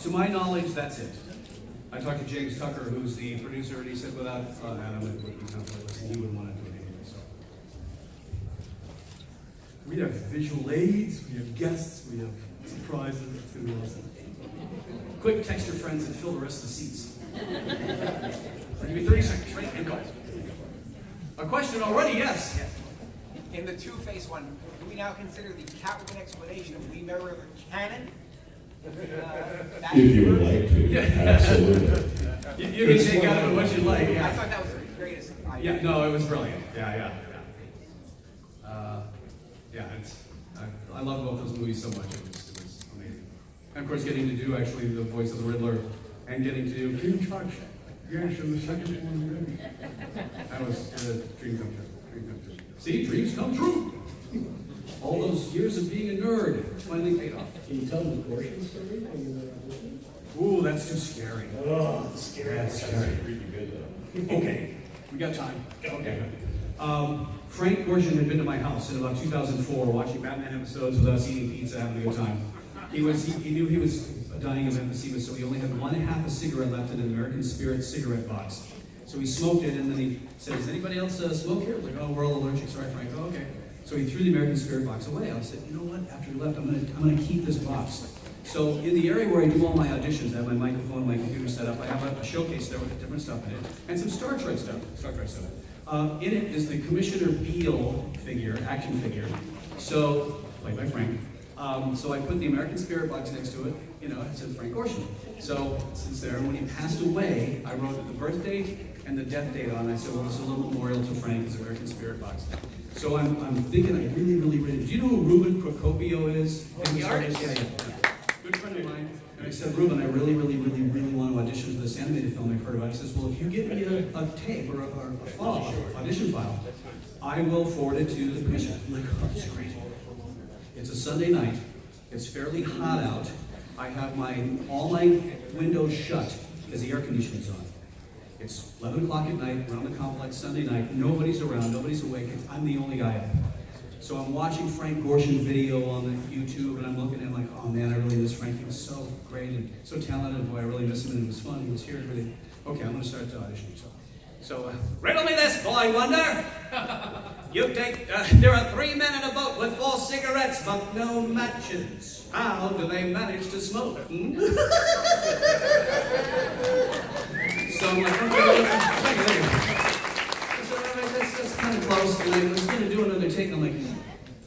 To my knowledge, that's it. I talked to James Tucker, who's the producer, and he said without Adam, it would be kind of pointless, and he wouldn't want to do it anyway. So we have visual aids, we have guests, we have surprises. It's going to be awesome. Quick, text your friends and fill the rest of the seats. I'll give you 30 seconds, right? And go. A question already, yes. In the Two-Face one, do we now consider the Catwoman explanation of Lee Merriweather canon? If you would like to, absolutely. You can take out of it what you like. Yeah. I thought that was the greatest idea. Yeah, no, it was brilliant. Yeah. I love both those movies so much. It was amazing. And of course, getting to do actually the voice of the Riddler and getting to do King Tut. Yes, in the second one. That was a dream come true. See, dreams come true. All those years of being a nerd finally paid off. Can you tell the abortion story? Ooh, that's too scary. Oh, that's scary. That's scary. Pretty good though. Okay, we got time. Okay. Frank Gorshin had been to my house in about 2004, watching Batman episodes with us, eating pizza, having a good time. He knew he was dying of emphysema, so he only had 1/2 a cigarette left in an American Spirit cigarette box. So he smoked it, and then he said, "Does anybody else smoke here?" I was like, "Oh, we're all allergic. Sorry, Frank." "Oh, okay." So he threw the American Spirit box away. I said, "You know what? After he left, I'm gonna keep this box." So in the area where I do all my auditions, I have my microphone, my computer set up. I have a showcase there with different stuff in it, and some Star Trek stuff. In it is the Commissioner Beale figure, action figure. So, played by Frank. So I put the American Spirit box next to it. You know, it said Frank Gorshin. So since there, when he passed away, I wrote the birth date and the death date on it. I said, well, this is a little memorial to Frank's American Spirit box. So I'm thinking I really. Do you know who Ruben Procopio is? The artist? Yeah. Good friend of mine. And I said, Ruben, I really want to audition for this animated film I've heard about. He says, well, if you give me a tape or a file, audition file, I will forward it to the commissioner. I'm like, oh, that's great. It's a Sunday night. It's fairly hot out. I have all my windows shut because the air conditioning's on. It's 11 o'clock at night, around the complex, Sunday night. Nobody's around, nobody's awake. I'm the only guy up. So I'm watching Frank Gorshin video on the YouTube, and I'm looking at him like, oh man, I really miss Frank. He was so great and so talented. Boy, I really miss him, and it was fun. He was here. Really. Okay, I'm going to start the audition. So riddle me this, boy wonder. There are 3 men in a boat with 4 cigarettes, but no matches. How do they manage to smoke? So I'm like, okay, that's kind of close. And I was going to do another take, and I'm like,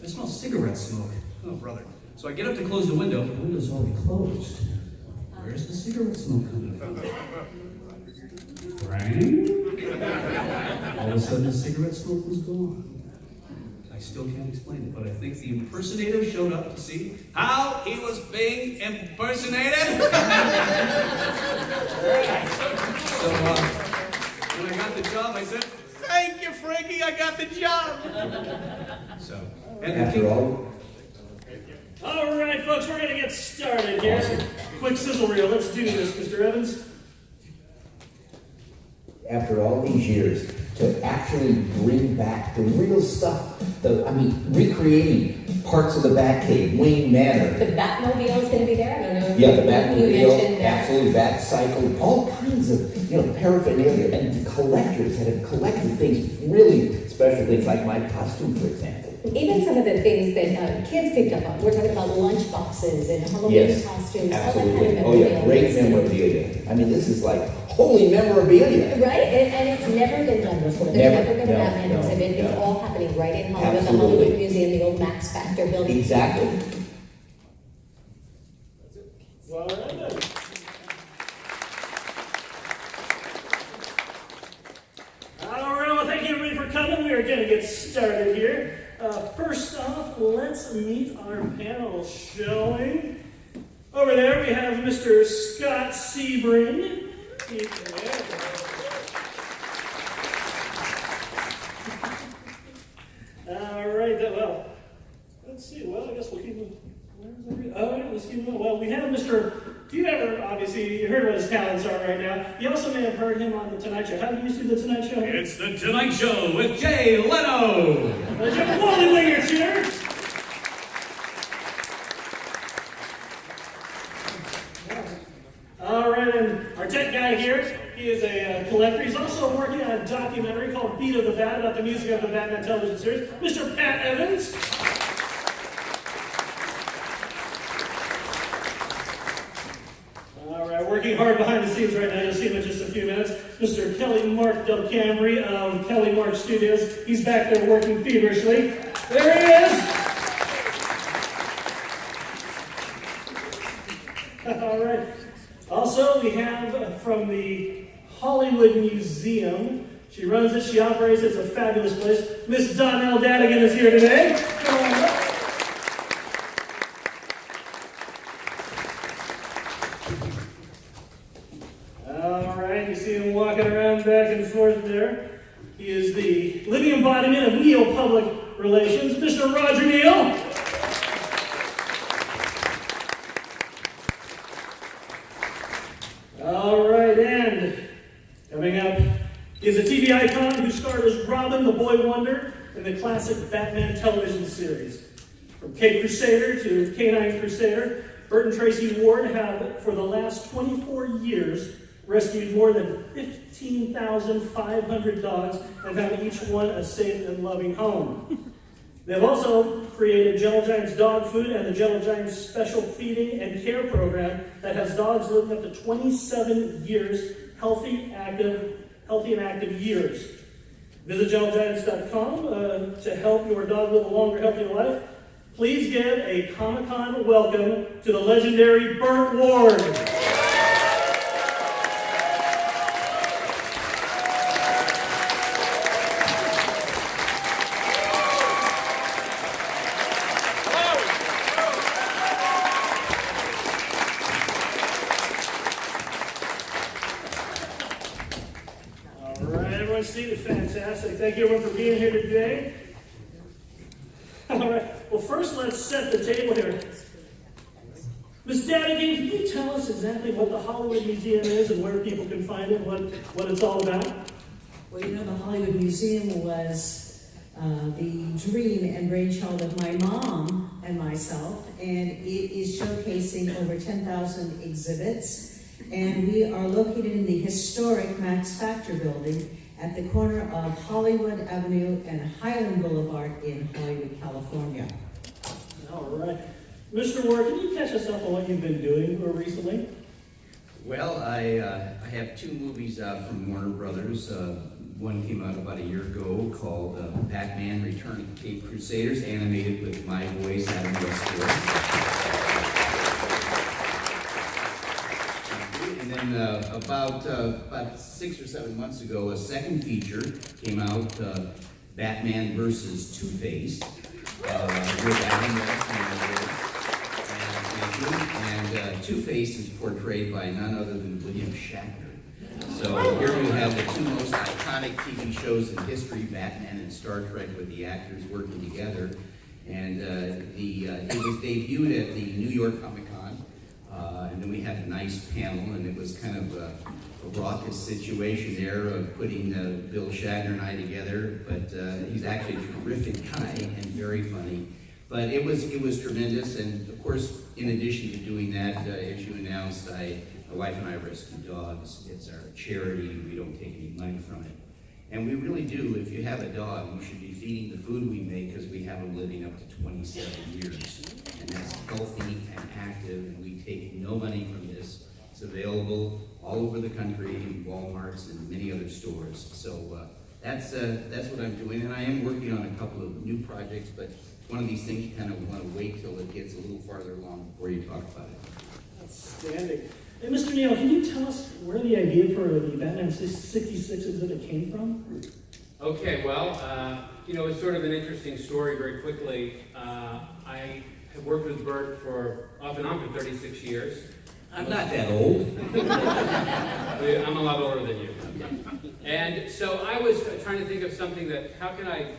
I smell cigarette smoke. Oh, brother. So I get up to close the window. The window's already closed. Where's the cigarette smoke coming from? Frank? All of a sudden, the cigarette smoke was gone. I still can't explain it, but I think the impersonator showed up to see how he was being impersonated. So when I got the job, I said, "Thank you, Frankie, I got the job." So, and After all. All right, folks, we're going to get started here. Awesome. Quick sizzle reel. Let's do this, Mr. Evans. After all these years, to actually bring back the real stuff, recreating parts of the Batcave, Wayne Manor. The Batmobile is going to be there. I don't know. Yeah, the Batmobile, absolutely, Batcycle, all kinds of paraphernalia, and collectors that have collected things, really special things like my costume, for example. Even some of the things that kids picked up on. We're talking about lunch boxes and Halloween costumes. Absolutely. All that kind of Oh yeah, great memorabilia. I mean, this is like holy memorabilia. Right? And it's never been done before. There's never been a Batman exhibit. It's all happening right in Hollywood. Absolutely. The Hollywood Museum, the old Max Factor building. Exactly. Well, all right, then. All right, well, thank you everybody for coming. We are going to get started here. First off, let's meet our panel, shall we? Over there we have Mr. Scott Sebring. All right, well, let's see. Well, I guess we'll keep him. Let's keep him. Well, we have Mr. If you ever, obviously, you heard what his talents are right now. You also may have heard him on The Tonight Show. How do you see The Tonight Show? It's The Tonight Show with Jay Leno. You have Wally Wingert here. documentary called Beat of the Bat about the music of the Batman television series, Mr. Pat Evans. All right, working hard behind the scenes right now. You'll see him in just a few minutes. Mr. Mark Delcambre of Kelly Mark Studios. He's back there working feverishly. There he is. All right. Also, we have from the Hollywood Museum. She runs it, she operates it, it's a fabulous place. Miss Donelle Dadigan is here today. All right, you see him walking around back and forth there. He is the living embodiment of Neal Public Relations, Mr. Roger Neal. All right, and coming up is a TV icon who starred as Robin the Boy Wonder in the classic Batman television series. From Cape Crusader to Canine Crusader, Burt and Tracy Ward have, for the last 24 years, rescued more than 15,500 dogs and found each one a safe and loving home. They've also created Gentle Giant's dog food and the Gentle Giant's special feeding and care program that has dogs living up to 27 years, healthy and active years. Visit gentlegiants.com to help your dog live a longer, healthier life. Please give a Comic-Con welcome to the legendary Burt Ward. Seated, fantastic. Thank you everyone for being here today. All right, well first let's set the table here. Ms. Dadigan, can you tell us exactly what the Hollywood Museum is and where people can find it, what it's all about? Well, you know, the Hollywood Museum was the dream and brainchild of my mom and myself, and it is showcasing over 10,000 exhibits, and we are located in the historic Max Factor building at the corner of Hollywood Avenue and Highland Boulevard in Hollywood, California. All right. Mr. Ward, can you catch us up on what you've been doing recently? Well, I have two movies out from Warner Brothers. One came out about a year ago called Batman Return of the Cape Crusaders, animated with my voice, Adam Westwood. And then about 6 or 7 months ago, a second feature came out, Batman versus Two-Face, with Adam Westwood. And Two-Face is portrayed by none other than William Shatner. So here we have the two most iconic TV shows in history, Batman and Star Trek, with the actors working together. And it was debuted at the New York Comic-Con, and then we had a nice panel, and it was kind of a raucous situation there of putting Bill Shatner and I together. But he's actually a terrific guy and very funny. But it was tremendous, and of course, in addition to doing that, as you announced, my wife and I rescue dogs. It's our charity. We don't take any money from it. And we really do. If you have a dog, you should be feeding the food we make, because we have them living up to 27 years. And that's healthy and active, and we take no money from this. It's available all over the country in Walmarts and many other stores. So that's what I'm doing. And I am working on a couple of new projects, but one of these things you kind of want to wait till it gets a little farther along before you talk about it. Outstanding. And Mr. Neal, can you tell us where the idea for the Batman 66 exhibit came from? Okay, well, it's sort of an interesting story very quickly. I have worked with Burt off and on for 36 years. I'm not that old. I'm a lot older than you. And so I was trying to think of something how can I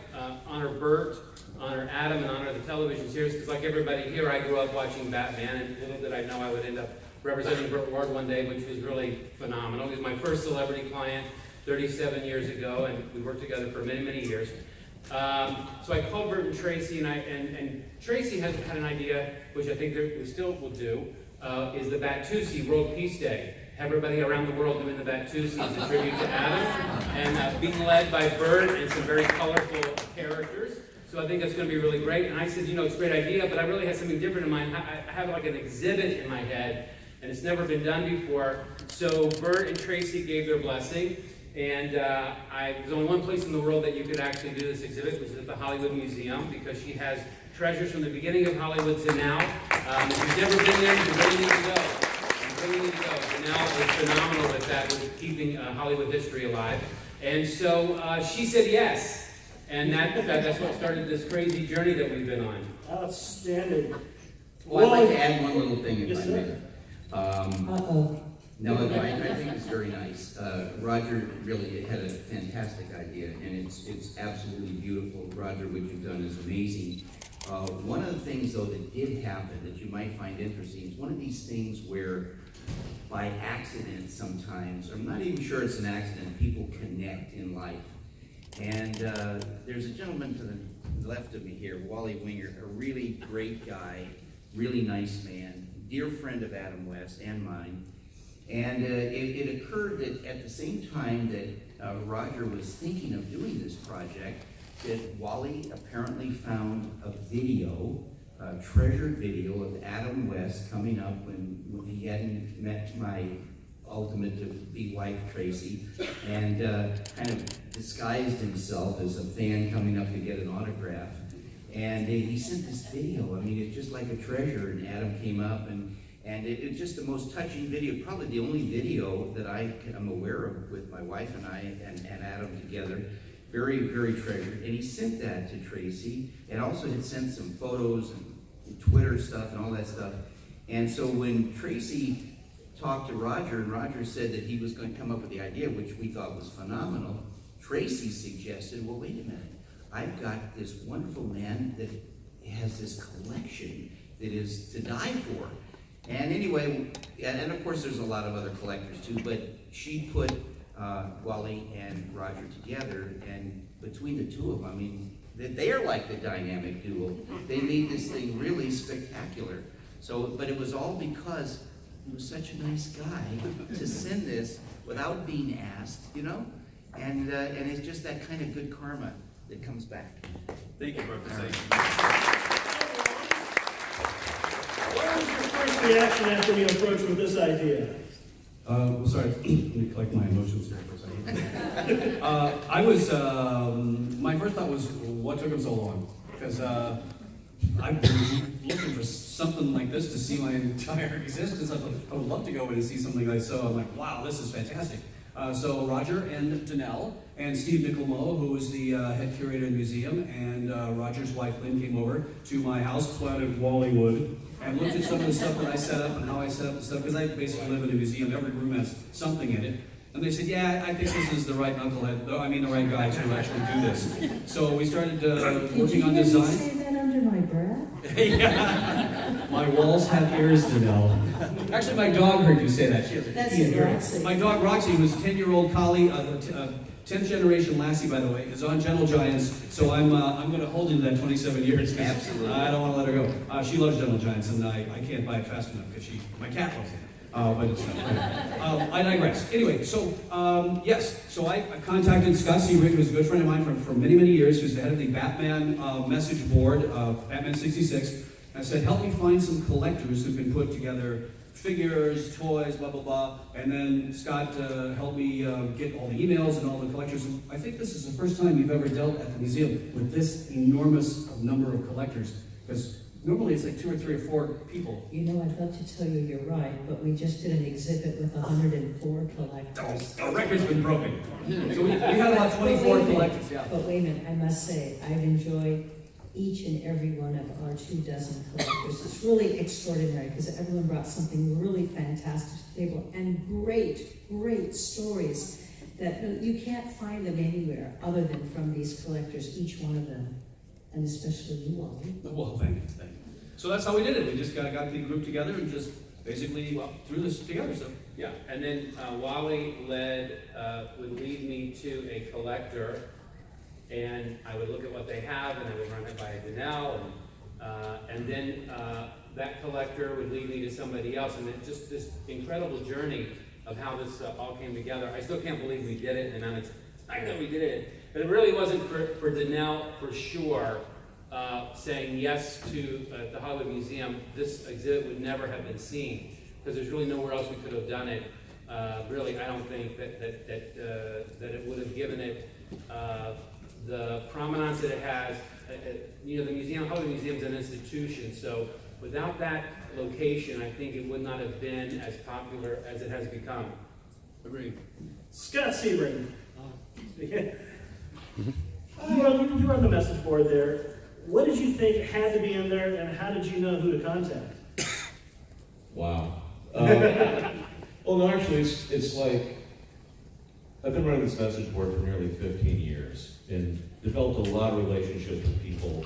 honor Burt, honor Adam, and honor the television series, because like everybody here, I grew up watching Batman, and little did I know I would end up representing Burt Ward one day, which was really phenomenal. He was my first celebrity client 37 years ago, and we worked together for many, many years. So I called Burt and Tracy, and Tracy had an idea, which I think we still will do, is the Bat-Tusi World Peace Day. everybody around the world doing the Batusi as a tribute to Adam, and being led by Burt and some very colorful characters. So I think that's going to be really great. And I said, you know, it's a great idea, but I really had something different in mind. I have like an exhibit in my head, and it's never been done before. So Burt and Tracy gave their blessing, and there's only one place in the world that you could actually do this exhibit, which is at the Hollywood Museum, because she has treasures from the beginning of Hollywood to now. If you've never been there, you really need to go. You really need to go. Donelle is phenomenal at that, with keeping Hollywood history alive. And so she said yes. And that's what started this crazy journey that we've been on. Outstanding. Well, I'd like to add one little thing, if Yes, I sir. may. No, I think it's very nice. Roger really had a fantastic idea, and it's absolutely beautiful. Roger, what you've done is amazing. One of the things, though, that did happen that you might find interesting is one of these things where, by accident sometimes, I'm not even sure it's an accident, people connect in life. And there's a gentleman to the left of me here, Wally Wingert, a really great guy, really nice man, dear friend of Adam West and mine. And it occurred that at the same time that Roger was thinking of doing this project, that Wally apparently found a video, a treasured video of Adam West coming up when he hadn't met my ultimate to be wife, Tracy, and kind of disguised himself as a fan coming up to get an autograph. And he sent this video. I mean, it's just like a treasure, and Adam came up, and it's just the most touching video, probably the only video that I'm aware of with my wife and I and Adam together. Very, very treasured. And he sent that to Tracy, and also had sent some photos and Twitter stuff and all that stuff. And so when Tracy talked to Roger, and Roger said that he was going to come up with the idea, which we thought was phenomenal, Tracy suggested, well, wait a minute, I've got this wonderful man that has this collection that is to die for. And anyway, and of course there's a lot of other collectors too, but she put Wally and Roger together, and between the two of them, I mean, they are like the dynamic duo. They made this thing really spectacular. So, but it was all because he was such a nice guy to send this without being asked, you know? And it's just that kind of good karma that comes back. Thank you, Burt. What was your first reaction after we approached with this idea? Sorry, let me collect my emotions here for a second. I was, my first thought was, what took him so long? Because I've been looking for something like this to see my entire existence. I would love to go in and see something like so. I'm like, wow, this is fantastic. So Roger and Donelle and Steve Nickelmo, who was the head curator of the museum, and Roger's wife Lynn came over to my house planted Wallywood and looked at some of the stuff that I set up and how I set up the stuff, because I basically live in a museum. Every room has something in it. And they said, yeah, I think this is the right knucklehead, the right guy to actually do this. So we started working on design. Did you say that under my breath? Yeah. My walls have ears, Donelle. Actually, my dog heard you say that. She has a That's keen ear. Roxy. My dog Roxy, who's a 10-year-old collie, 10th generation lassie, by the way, is on Gentle Giants. So I'm going to hold into that 27 years. Absolutely. I don't want to let her go. She loves Gentle Giants, and I can't buy it fast enough because my cat loves it. But it's not. I digress. Anyway, so yes, so I contacted Scott Sebring, who was a good friend of mine for many, many years, who's the head of the Batman message board, Batman 66. I said, help me find some collectors who can put together figures, toys, blah, blah, blah. And then Scott helped me get all the emails and all the collectors. And I think this is the first time you've ever dealt at the museum with this enormous number of collectors, because normally it's like 2 or 3 or 4 people. You know, I'd love to tell you you're right, but we just did an exhibit with 104 collectors. Our record's been broken. So we had about 24 collectors, yeah. But wait a minute, I must say, I've enjoyed each and every one of our 24 collectors. It's really extraordinary because everyone brought something really fantastic to the table and great stories that you can't find them anywhere other than from these collectors, each one of them, and especially you, Wally. Well, thank you. So that's how we did it. We just got the group together and just basically threw this together. So Yeah, and then Wally would lead me to a collector, and I would look at what they have, and I would run it by Donelle, and then that collector would lead me to somebody else, and it's just this incredible journey. of how this all came together. I still can't believe we did it, and I know we did it. But it really wasn't for Donelle, for sure, saying yes to the Hollywood Museum. This exhibit would never have been seen, because there's really nowhere else we could have done it. Really, I don't think that it would have given it the prominence that it has. The museum, Hollywood Museum is an institution, so without that location, I think it would not have been as popular as it has become. Agreed. Scott Sebring. You run the message board there. What did you think had to be in there, and how did you know who to contact? Wow. Well, no, actually, it's like, I've been running this message board for nearly 15 years and developed a lot of relationships with people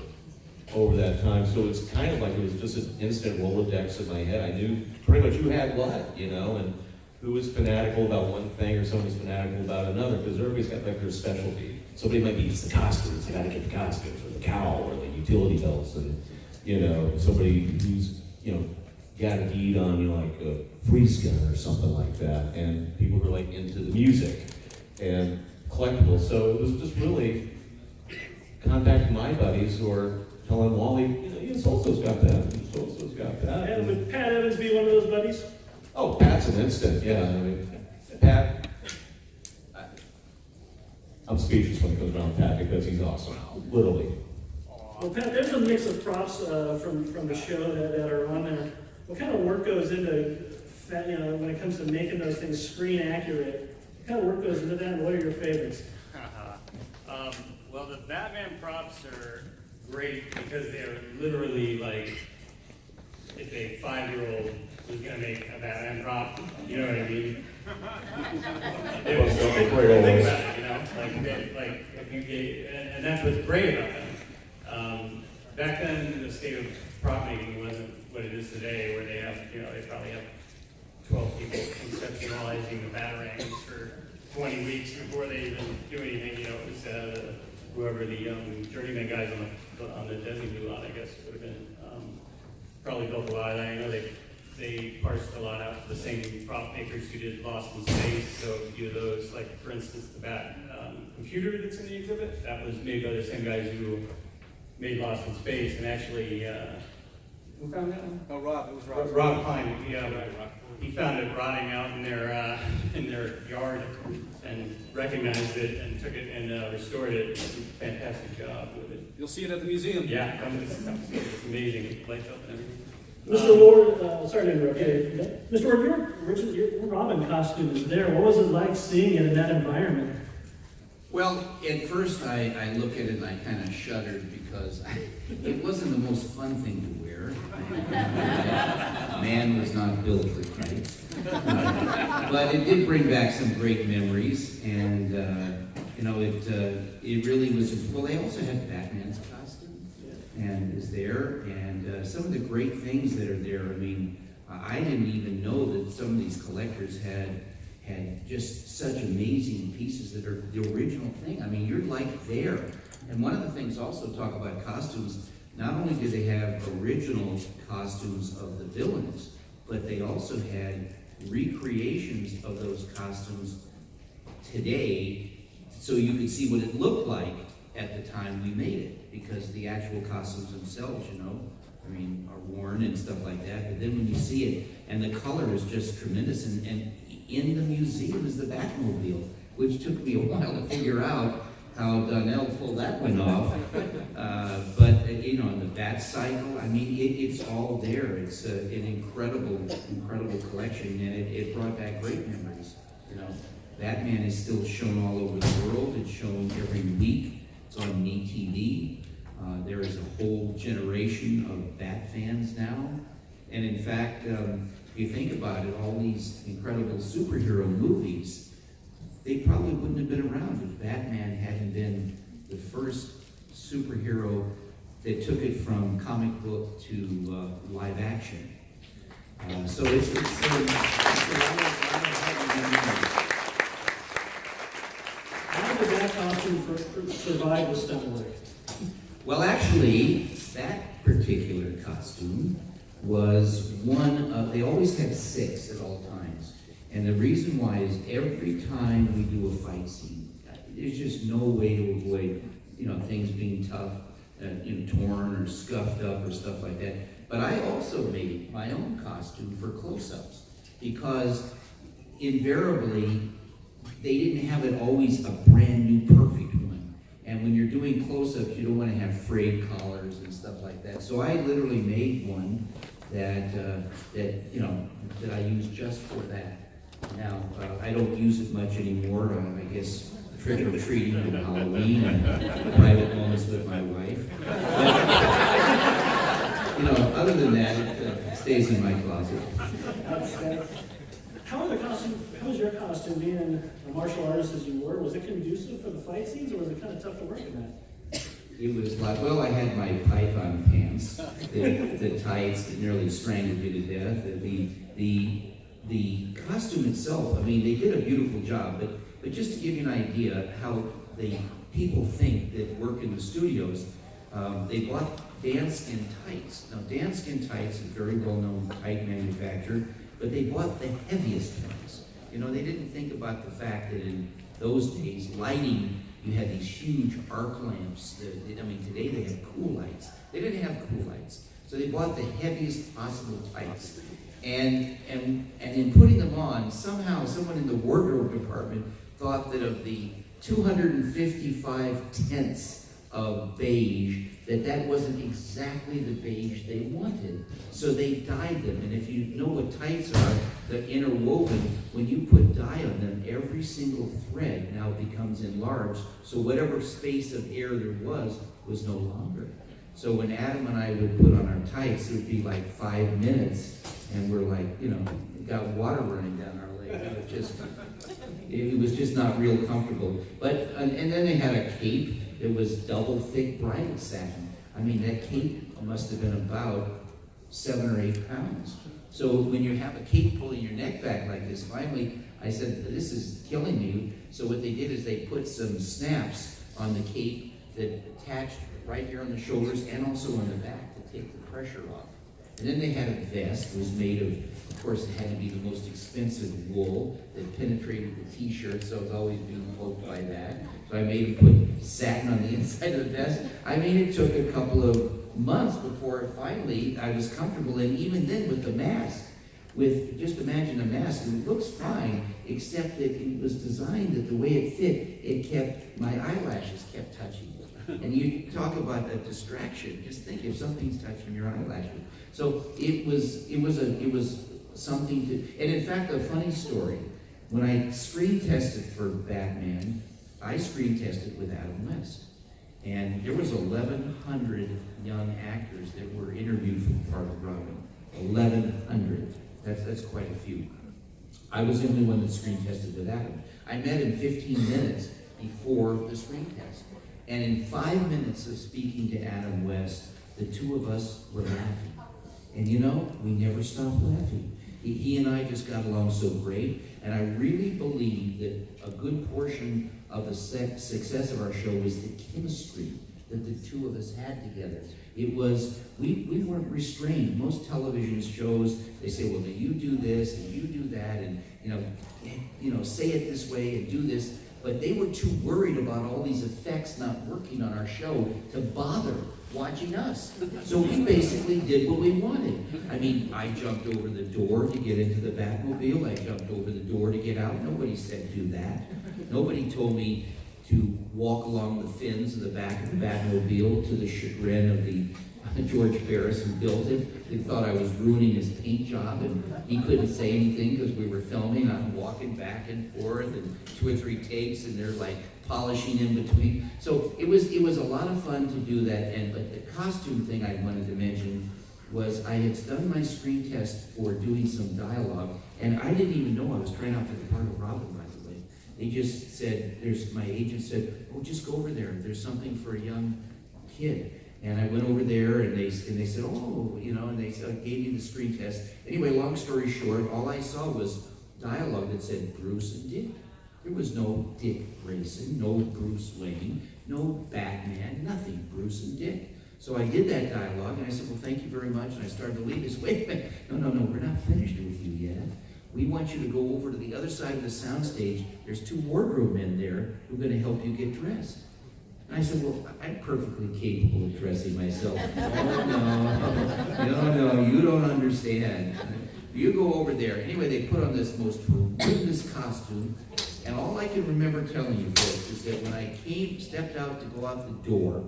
over that time. So it's kind of like it was just an instant Rolodex in my head. I knew pretty much who had what, and who was fanatical about one thing or someone was fanatical about another, because everybody's got like their specialty. Somebody might be, it's the costumes, I gotta get the costumes, or the cowl, or the utility belts, and somebody who's, got a deed on, like a freeze gun or something like that, and people were like into the music and collectibles. So it was just really contacting my buddies or telling Wally, so-and-so's got that, so-and-so's got that. And would Pat Evans be one of those buddies? Oh, Pat's an instant, yeah. I mean, Pat, I'm speechless when it goes around Pat because he's awesome, literally. Well, Pat, there's a mix of props from the show that are on there. What kind of work goes into, when it comes to making those things screen accurate? What kind of work goes into that, and what are your favorites? Well, the Batman props are great because they're literally like, if a 5-year-old was gonna make a Batman prop, you know what I mean? It was think about it, like if you get, and that's what's great about them. Back then, the state of prop making wasn't what it is today, where they have, they probably have 12 people conceptualizing the Batarangs for 20 weeks before they even do anything. It was whoever the journeyman guys on the Disney Blue lot, I guess, would have been probably built a lot of that. I know they parsed a lot out to the same prop makers who did Lost in Space. So a few of those, like for instance, the Bat computer that's in the exhibit, that was made by the same guys who made Lost in Space, and actually. Who found that one? Oh, Rob, it was Rob. Rob Klein, he found it rotting out in their yard and recognized it and took it and restored it. It's a fantastic job with it. You'll see it at the museum. Yeah, it's amazing. It lights up and everything. Mr. Ward, sorry to interrupt you. Mr. Ward, your Robin costume is there. What was it like seeing it in that environment? Well, at first I look at it and I kind of shuddered because it wasn't the most fun thing to wear. Man was not built for kites. But it did bring back some great memories, and it really was. Well, they also had Batman's costume, and is there, and some of the great things that are there. I mean, I didn't even know that some of these collectors had just such amazing pieces that are the original thing. I mean, you're like there. And one of the things also talk about costumes, not only did they have original costumes of the villains, but they also had recreations of those costumes today, so you could see what it looked like at the time we made it, because the actual costumes themselves, are worn and stuff like that. But then when you see it, and the color is just tremendous, and in the museum is the Batmobile, which took me a while to figure out how Donelle pulled that one off. But the Bat Cycle, I mean, it's all there. It's an incredible collection, and it brought back great memories. Batman is still shown all over the world. It's shown every week. It's on MeTV. There is a whole generation of Bat fans now. And in fact, if you think about it, all these incredible superhero movies, they probably wouldn't have been around if Batman hadn't been the first superhero that took it from comic book to live action. So it's a lot of memories. How did that costume survive the stunt work? Well, actually, that particular costume was one of, they always had 6 at all times. And the reason why is every time we do a fight scene, there's just no way to avoid, things being tough, torn or scuffed up or stuff like that. But I also made my own costume for close-ups because invariably they didn't have it always a brand new perfect one. And when you're doing close-ups, you don't want to have frayed collars and stuff like that. So I literally made one that I use just for that. Now, I don't use it much anymore. I guess trick-or-treating and Halloween and private moments with my wife. But, other than that, it stays in my closet. How was your costume being a martial artist as you were? Was it conducive for the fight scenes, or was it kind of tough to work in that? It was like, well, I had my python pants, the tights that nearly strangled me to death. The costume itself, I mean, they did a beautiful job, but just to give you an idea how the people think that work in the studios, they bought Dan-skin tights. Now, Dan-skin tights is a very well-known tight manufacturer, but they bought the heaviest ones. They didn't think about the fact that in those days, lighting, you had these huge arc lamps. Today they have cool lights. They didn't have cool lights. So they bought the heaviest possible tights. And in putting them on, somehow someone in the wardrobe department thought that of the 255 tints of beige, that wasn't exactly the beige they wanted. So they dyed them. And if you know what tights are, the interwoven, when you put dye on them, every single thread now becomes enlarged. So whatever space of air there was no longer. So when Adam and I would put on our tights, it would be like 5 minutes, and we're like, got water running down our leg. It was just not real comfortable. But and then they had a cape. It was double thick bridal satin. That cape must have been about 7 or 8 pounds. So when you have a cape pulling your neck back like this, finally I said, this is killing me. So what they did is they put some snaps on the cape that attached right here on the shoulders and also on the back to take the pressure off. And then they had a vest. It was made of course, it had to be the most expensive wool that penetrated the t-shirt, so I was always being poked by that. So I made him put satin on the inside of the vest. It took a couple of months before finally I was comfortable, and even then with the mask, just imagine a mask, and it looks fine, except that it was designed that the way it fit, my eyelashes kept touching. And you talk about a distraction. Just think if something's touching your eyelashes. So it was something to, and in fact, a funny story. When I screen tested for Batman, I screen tested with Adam West. And there was 1,100 young actors that were interviewed for the part of Robin. 1,100. That's quite a few. I was the only one that screen tested with Adam. I met him 15 minutes before the screen test. And in 5 minutes of speaking to Adam West, the two of us were laughing. And we never stopped laughing. He and I just got along so great. And I really believe that a good portion of the success of our show was the chemistry that the two of us had together. It was, we weren't restrained. Most television shows, they say, well, you do this and you do that, and say it this way and do this. But they were too worried about all these effects not working on our show to bother watching us. So we basically did what we wanted. I jumped over the door to get into the Batmobile. I jumped over the door to get out. Nobody said do that. Nobody told me to walk along the fins of the back of the Batmobile to the chagrin of the George Ferris who built it. They thought I was ruining his paint job, and he couldn't say anything because we were filming. I'm walking back and forth, and 2 or 3 takes, and they're like polishing in between. So it was a lot of fun to do that. But the costume thing I wanted to mention was I had done my screen test for doing some dialogue, and I didn't even know I was trying out for the part of Robin, by the way. They just said, my agent said, oh, just go over there. There's something for a young kid. And I went over there, and they said, oh, and they gave me the screen test. Anyway, long story short, all I saw was dialogue that said Bruce and Dick. There was no Dick Grayson, no Bruce Wayne, no Batman, nothing, Bruce and Dick. So I did that dialogue, and I said, well, thank you very much. And I started to leave. He said, wait a minute, no, we're not finished with you yet. we want you to go over to the other side of the soundstage. There's 2 wardrobe men there who are going to help you get dressed. And I said, well, I'm perfectly capable of dressing myself. No, you don't understand. You go over there. Anyway, they put on this most horrendous costume. And all I can remember telling you folks is that when I stepped out to go out the door,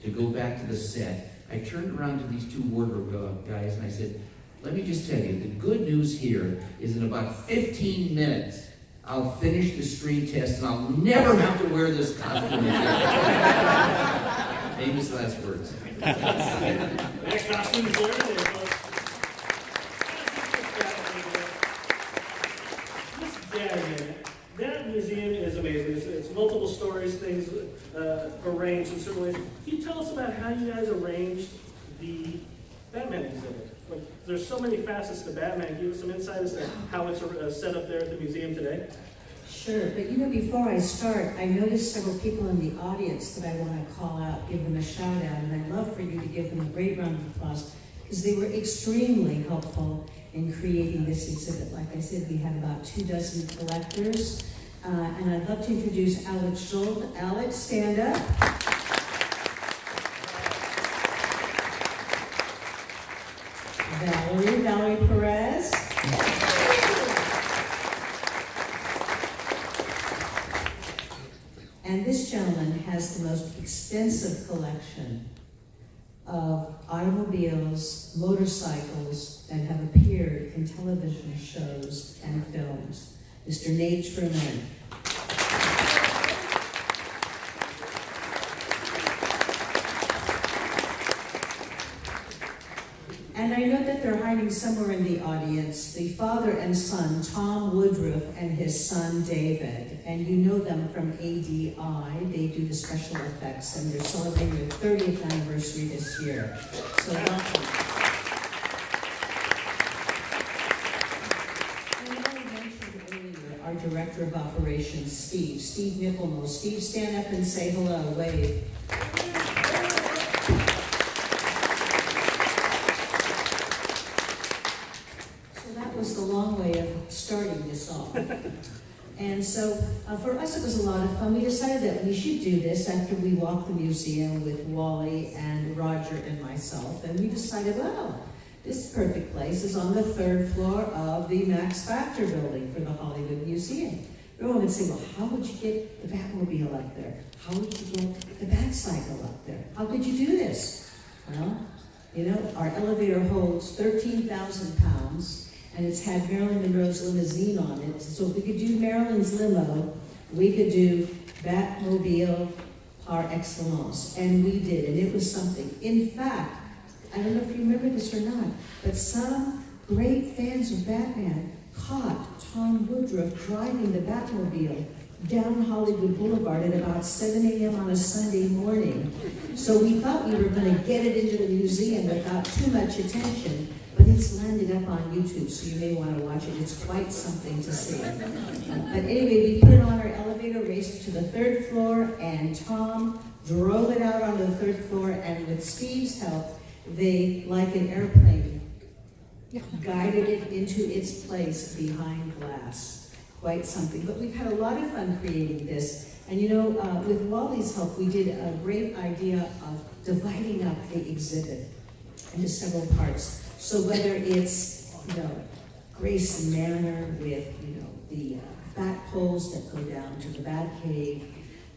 to go back to the set, I turned around to these 2 wardrobe guys and I said, let me just tell you, the good news here is in about 15 minutes, I'll finish the screen test and I'll never have to wear this costume again. Famous last words. Next costume is there. That museum is amazing. It's multiple stories, things arranged in certain ways. Can you tell us about how you guys arranged the Batman exhibit? Like, there's so many facets to Batman. Give us some insight as to how it's set up there at the museum today. Sure, but before I start, I noticed several people in the audience that I want to call out, give them a shout out, and I'd love for you to give them a great round of applause, because they were extremely helpful in creating this exhibit. Like I said, we had about 24 collectors, and I'd love to introduce Alex Schultz. Alex, stand up. Valerie Perez. And this gentleman has the most extensive collection of automobiles, motorcycles that have appeared in television shows and films. Mr. Nate Truman. And I know that they're hiding somewhere in the audience, the father and son, Tom Woodruff and his son, David. And you know them from ADI. They do the special effects, and they're celebrating their 30th anniversary this year. So welcome. And I mentioned earlier our Director of Operations, Steve Nipplemore. Steve, stand up and say hello, wave. Was the long way of starting this off. And so for us it was a lot of fun. We decided that we should do this after we walked the museum with Wally and Roger and myself. And we decided, well, this perfect place is on the 3rd floor of the Max Factor building for the Hollywood Museum. Everyone would say, well, how would you get the Batmobile up there? How would you get the Batcycle up there? How could you do this? Well, our elevator holds 13,000 pounds. And it's had Marilyn Monroe's limousine on it. So if we could do Marilyn's limo, we could do Batmobile par excellence. And we did, and it was something. In fact, I don't know if you remember this or not, but some great fans of Batman caught Tom Woodruff driving the Batmobile down Hollywood Boulevard at about 7 a.m. on a Sunday morning. So we thought we were going to get it into the museum without too much attention. But it's landed up on YouTube, so you may want to watch it. It's quite something to see. But anyway, we put it on our elevator, raced to the 3rd floor, and Tom drove it out onto the 3rd floor, and with Steve's help, they, like an airplane, guided it into its place behind glass. Quite something. But we've had a lot of fun creating this. And with Wally's help, we did a great idea of dividing up the exhibit into several parts. So whether it's, Grayson Manor with, the bat poles that go down to the bat cave,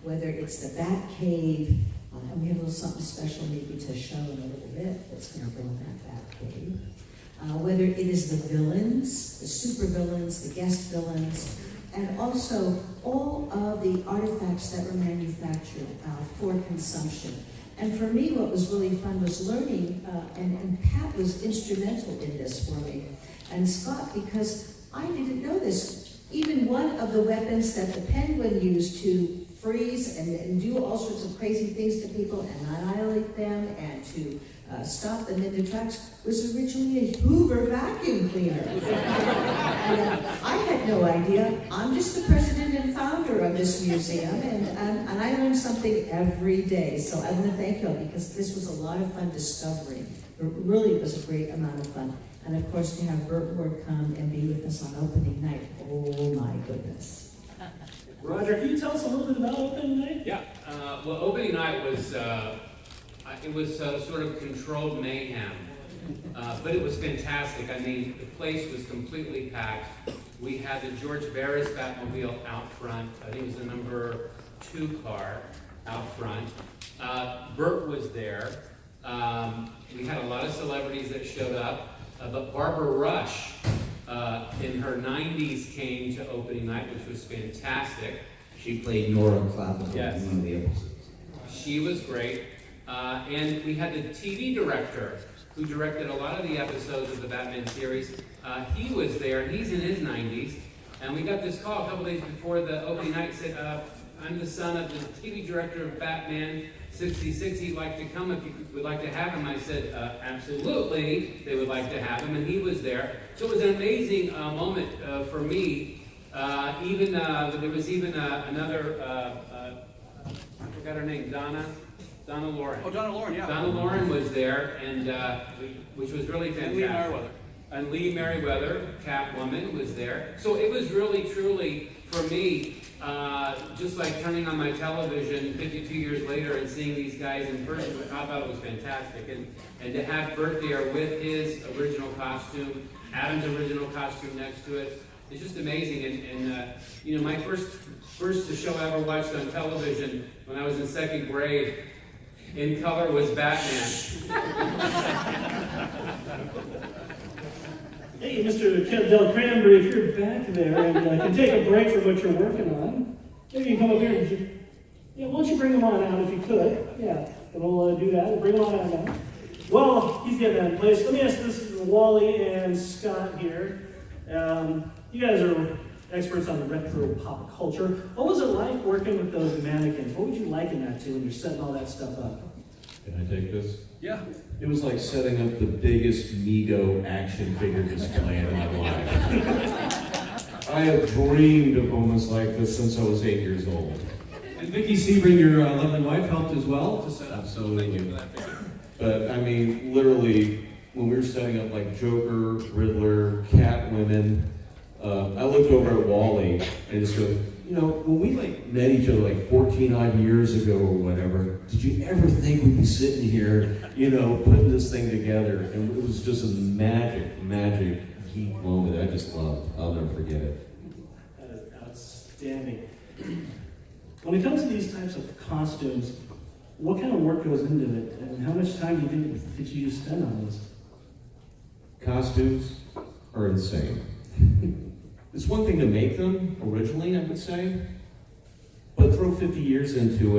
whether it's the bat cave, and we have a little something special maybe to show in a little bit that's going to go in that bat cave. Whether it is the villains, the super villains, the guest villains, and also all of the artifacts that were manufactured for consumption. And for me, what was really fun was learning, and Pat was instrumental in this for me, and Scott, because I didn't know this. Even one of the weapons that the Penguin used to freeze and do all sorts of crazy things to people and annihilate them and to stop them in their tracks was originally a Hoover vacuum cleaner. And I had no idea. I'm just the president and founder of this museum, and I learn something every day. So I want to thank you all, because this was a lot of fun discovering. It really was a great amount of fun. And of course, to have Burt Ward come and be with us on opening night, oh my goodness. Roger, can you tell us a little bit about opening night? Yeah, well, opening night was, it was sort of controlled mayhem, but it was fantastic. I mean, the place was completely packed. We had the George Barris Batmobile out front. I think it was the number 2 car out front. Burt was there. We had a lot of celebrities that showed up, but Barbara Rush in her 90s came to opening night, which was fantastic. She played Nora Clapham Yes. in one of the episodes. She was great. And we had the TV director who directed a lot of the episodes of the Batman series. He was there, and he's in his 90s. And we got this call a couple days before the opening night. Said, I'm the son of the TV director of Batman 66. He'd like to come if you would like to have him. I said, absolutely, they would like to have him. And he was there. So it was an amazing moment for me. There was even another, I forgot her name, Donna Lauren. Oh, Donna Lauren, yeah. Donna Lauren was there, and which was really fantastic. And Lee Merriweather, Catwoman, was there. So it was really, truly, for me, just like turning on my television 52 years later and seeing these guys in person, I thought it was fantastic. And to have Burt there with his original costume, Adam's original costume next to it, it's just amazing. And you know, my first show I ever watched on television when I was in 2nd grade in color was Batman. Hey, Mr. Delcambre, if you're back there and can take a break from what you're working on, maybe you can come up here and yeah, why don't you bring him on out if you could? Yeah, and we'll do that. We'll bring him on out now. Well, he's getting that in place. Let me ask this, Wally and Scott here. You guys are experts on the retro pop culture. What was it like working with those mannequins? What would you liken that to when you're setting all that stuff up? Can I take this? Yeah. It was like setting up the biggest Mego action figure display in my life. I have dreamed of moments like this since I was 8 years old. And Vicky Sebring, your lovely wife, helped as well to set up. Absolutely. But I mean, literally, when we were setting up like Joker, Riddler, Catwoman, I looked over at Wally and just go, you know, when we like met each other like 14 odd years ago or whatever, did you ever think we'd be sitting here, you know, putting this thing together? And it was just a magic geek moment that I just loved. I'll never forget it. That is outstanding. When it comes to these types of costumes, what kind of work goes into it, and how much time do you think did you spend on this? Costumes are insane. It's one thing to make them originally, I would say, but throw 50 years into it.